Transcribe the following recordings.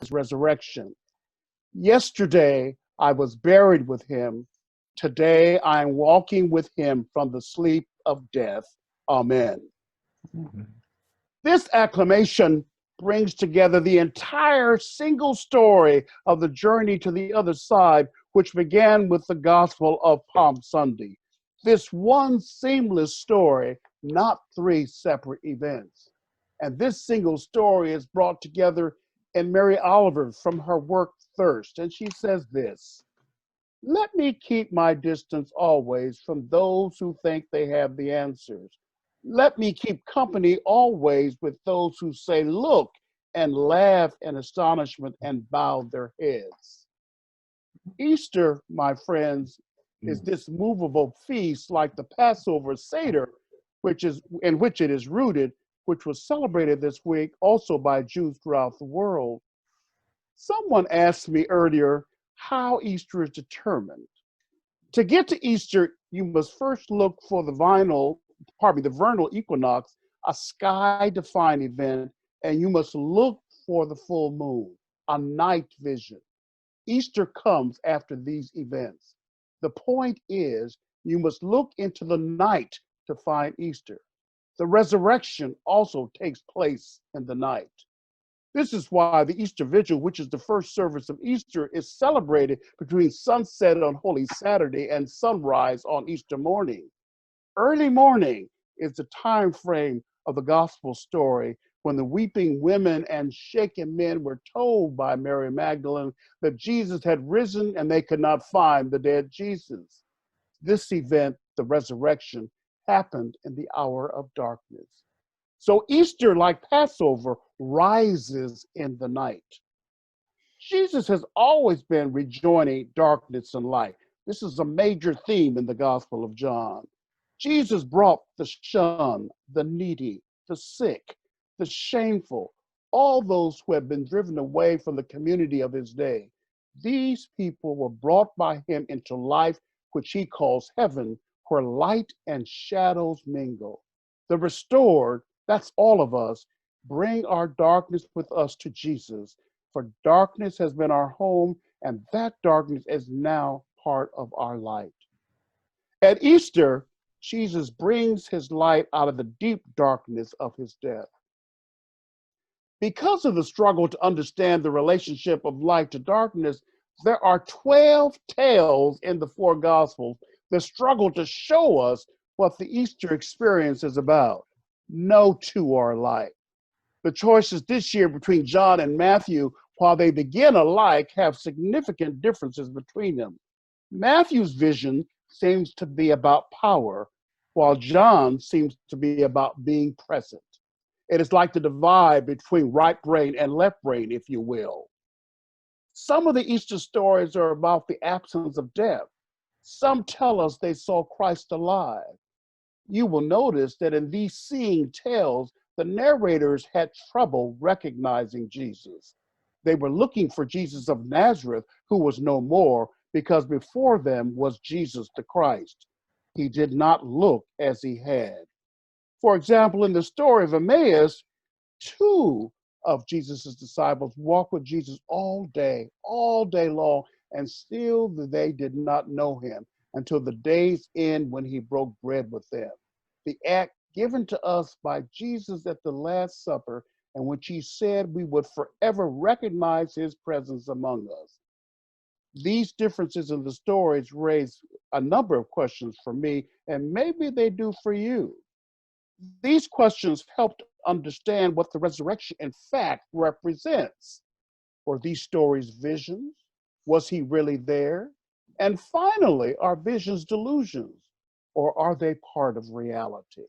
his resurrection. Yesterday I was buried with him. Today I am walking with him from the sleep of death. Amen. Mhm. This acclamation brings together the entire single story of the journey to the other side, which began with the Gospel of Palm Sunday. This one seamless story, not three separate events. And this single story is brought together in Mary Oliver from her work Thirst. And she says this: let me keep my distance always from those who think they have the answers. Let me keep company always with those who say, look, and laugh in astonishment and bow their heads. Easter, my friends, is this movable feast like the Passover Seder, which is in which it is rooted, which was celebrated this week also by Jews throughout the world. Someone asked me earlier how Easter is determined. To get to Easter, you must first look for the vernal equinox, a sky-defined event, and you must look for the full moon, a night vision. Easter comes after these events. The point is, you must look into the night to find Easter. The resurrection also takes place in the night. This is why the Easter Vigil, which is the first service of Easter, is celebrated between sunset on Holy Saturday and sunrise on Easter morning. Early morning is the time frame of the gospel story when the weeping women and shaken men were told by Mary Magdalene that Jesus had risen and they could not find the dead Jesus. This event, the resurrection, happened in the hour of darkness. So Easter, like Passover, rises in the night. Jesus has always been rejoining darkness and light. This is a major theme in the Gospel of John. Jesus brought the shunned, the needy, the sick, the shameful, all those who had been driven away from the community of his day. These people were brought by him into life, which he calls heaven, where light and shadows mingle. The restored, that's all of us, bring our darkness with us to Jesus, for darkness has been our home, and that darkness is now part of our light. At Easter, Jesus brings his light out of the deep darkness of his death. Because of the struggle to understand the relationship of light to darkness, there are 12 tales in the four Gospels that struggle to show us what the Easter experience is about. No two are alike. The choices this year between John and Matthew, while they begin alike, have significant differences between them. Matthew's vision seems to be about power, while John seems to be about being present. It is like the divide between right brain and left brain, if you will. Some of the Easter stories are about the absence of death. Some tell us they saw Christ alive. You will notice that in these seeing tales, the narrators had trouble recognizing Jesus. They were looking for Jesus of Nazareth, who was no more, because before them was Jesus the Christ. He did not look as he had. For example, in the story of Emmaus, two of Jesus' disciples walked with Jesus all day long, and still they did not know him until the day's end when he broke bread with them. The act given to us by Jesus at the Last Supper, in which he said we would forever recognize his presence among us. These differences in the stories raise a number of questions for me, and maybe they do for you. These questions help to understand what the resurrection in fact represents. Were these stories visions? Was he really there? And finally, are visions delusions, or are they part of reality?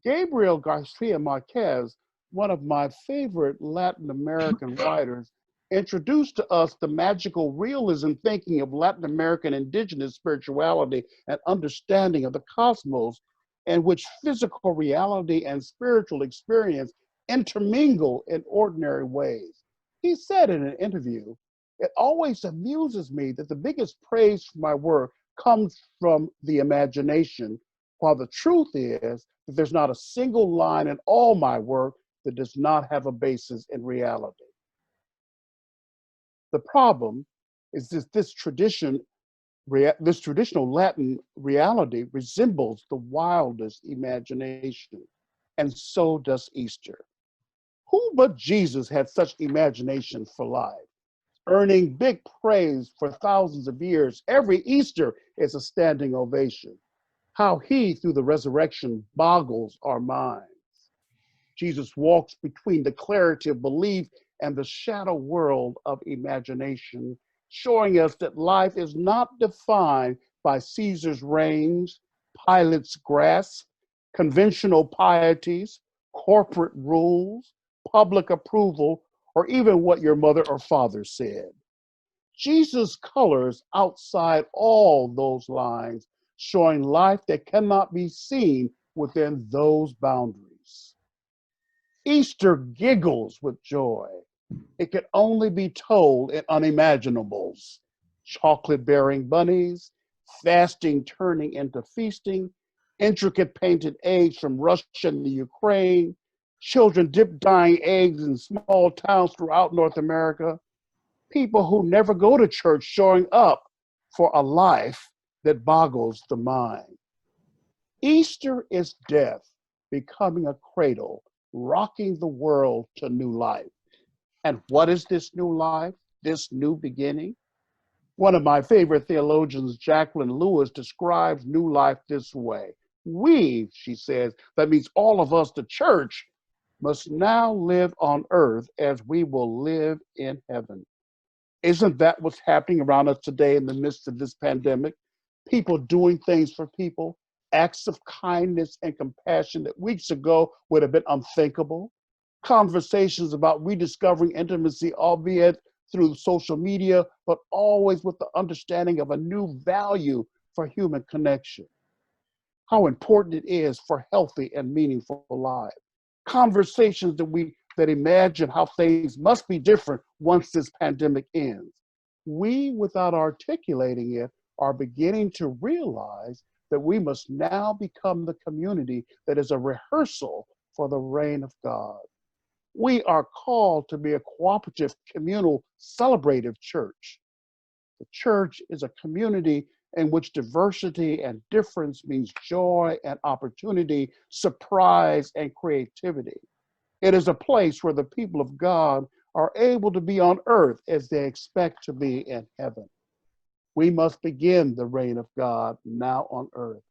Gabriel Garcia Marquez, one of my favorite Latin American writers, introduced to us the magical realism thinking of Latin American indigenous spirituality and understanding of the cosmos, in which physical reality and spiritual experience intermingle in ordinary ways. He said in an interview, "It always amuses me that the biggest praise for my work comes from the imagination, while the truth is that there's not a single line in all my work that does not have a basis in reality." The problem is this traditional Latin reality resembles the wildest imagination, and so does Easter. Who but Jesus had such imagination for life, earning big praise for thousands of years? Every Easter is a standing ovation. How he, through the resurrection, boggles our minds. Jesus walks between the clarity of belief and the shadow world of imagination, showing us that life is not defined by Caesar's reigns, Pilate's grasp, conventional pieties, corporate rules, public approval, or even what your mother or father said. Jesus colors outside all those lines, showing life that cannot be seen within those boundaries. Easter giggles with joy. It could only be told in unimaginables. Chocolate bearing bunnies, fasting turning into feasting, intricate painted eggs from Russia and the Ukraine, children dip dyeing eggs in small towns throughout North America, people who never go to church showing up for a life that boggles the mind. Easter is death becoming a cradle, rocking the world to new life. And what is this new life, this new beginning? One of my favorite theologians, Jacqueline Lewis, describes new life this way. We, she says, that means all of us, the church, must now live on earth as we will live in heaven. Isn't that what's happening around us today in the midst of this pandemic? People doing things for people, acts of kindness and compassion that weeks ago would have been unthinkable. Conversations about rediscovering intimacy, albeit through social media, but always with the understanding of a new value for human connection. How important it is for healthy and meaningful lives. Conversations that imagine how things must be different once this pandemic ends. We, without articulating it, are beginning to realize that we must now become the community that is a rehearsal for the reign of God. We are called to be a cooperative, communal, celebrative church. The church is a community in which diversity and difference means joy and opportunity, surprise and creativity. It is a place where the people of God are able to be on earth as they expect to be in heaven. We must begin the reign of God now on earth.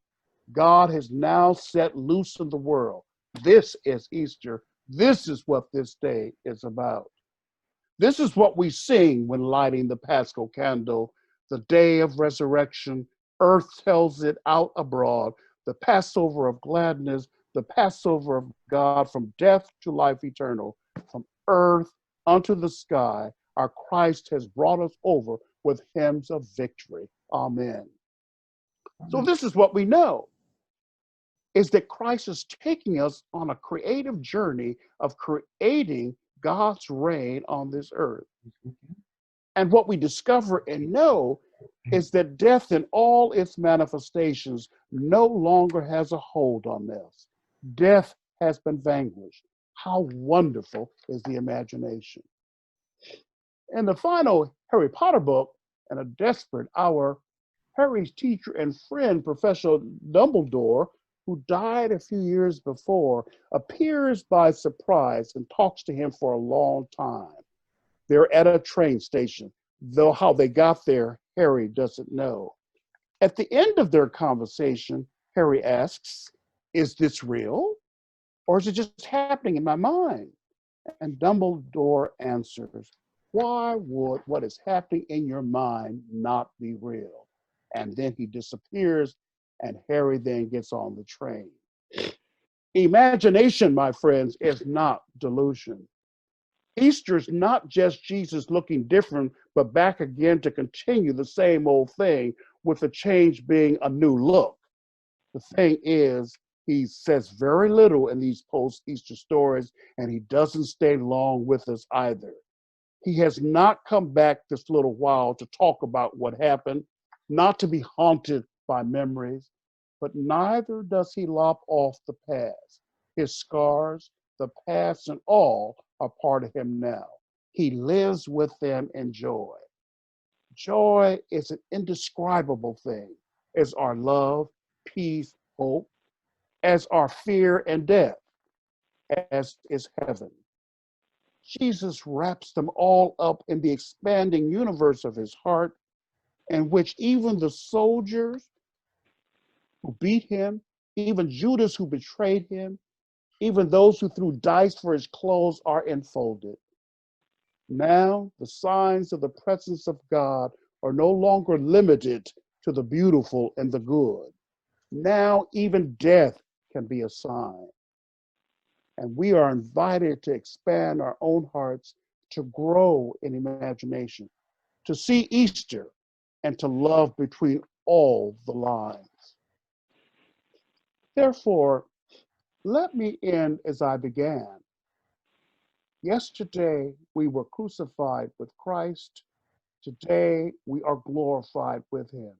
God has now set loose in the world. This is Easter. This is what this day is about. This is what we sing when lighting the Paschal candle, the day of resurrection. Earth tells it out abroad, the Passover of gladness, the Passover of God, from death to life eternal, from earth unto the sky. Our Christ has brought us over with hymns of victory. Amen. So this is what we know, is that Christ is taking us on a creative journey of creating God's reign on this earth. And what we discover and know is that death in all its manifestations no longer has a hold on us. Death has been vanquished. How wonderful is the imagination. In the final Harry Potter book, in a desperate hour, Harry's teacher and friend, Professor Dumbledore, who died a few years before, appears by surprise and talks to him for a long time. They're at a train station, though how they got there, Harry doesn't know. At the end of their conversation, Harry asks, "Is this real? Or is it just happening in my mind?" And Dumbledore answers, "Why would what is happening in your mind not be real?" And then he disappears, and Harry then gets on the train. Imagination, my friends, is not delusion. Easter is not just Jesus looking different, but back again to continue the same old thing, with the change being a new look. The thing is, he says very little in these post-Easter stories, and he doesn't stay long with us either. He has not come back this little while to talk about what happened, not to be haunted by memories, but neither does he lop off the past. His scars, the past, and all are part of him now. He lives with them in joy. Joy is an indescribable thing, as are love, peace, hope, as are fear and death, as is heaven. Jesus wraps them all up in the expanding universe of his heart, in which even the soldiers who beat him, even Judas who betrayed him, even those who threw dice for his clothes are enfolded. Now, the signs of the presence of God are no longer limited to the beautiful and the good. Now, even death can be a sign. And we are invited to expand our own hearts, to grow in imagination, to see Easter, and to love between all the lines. Therefore, let me end as I began. Yesterday, we were crucified with Christ. Today, we are glorified with him.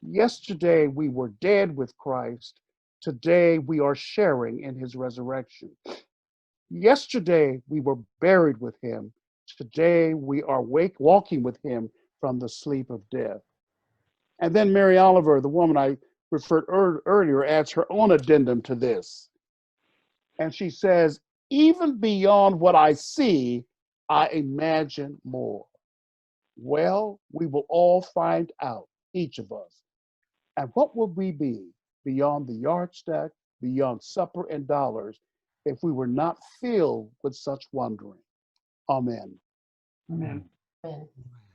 Yesterday, we were dead with Christ. Today, we are sharing in his resurrection. Yesterday, we were buried with him. Today, we are walking with him from the sleep of death. And then Mary Oliver, the woman I referred earlier, adds her own addendum to this. And she says, even beyond what I see, I imagine more. Well, we will all find out, each of us. And what would we be beyond the yardstick, beyond supper and dollars, if we were not filled with such wondering? Amen. Amen. Amen.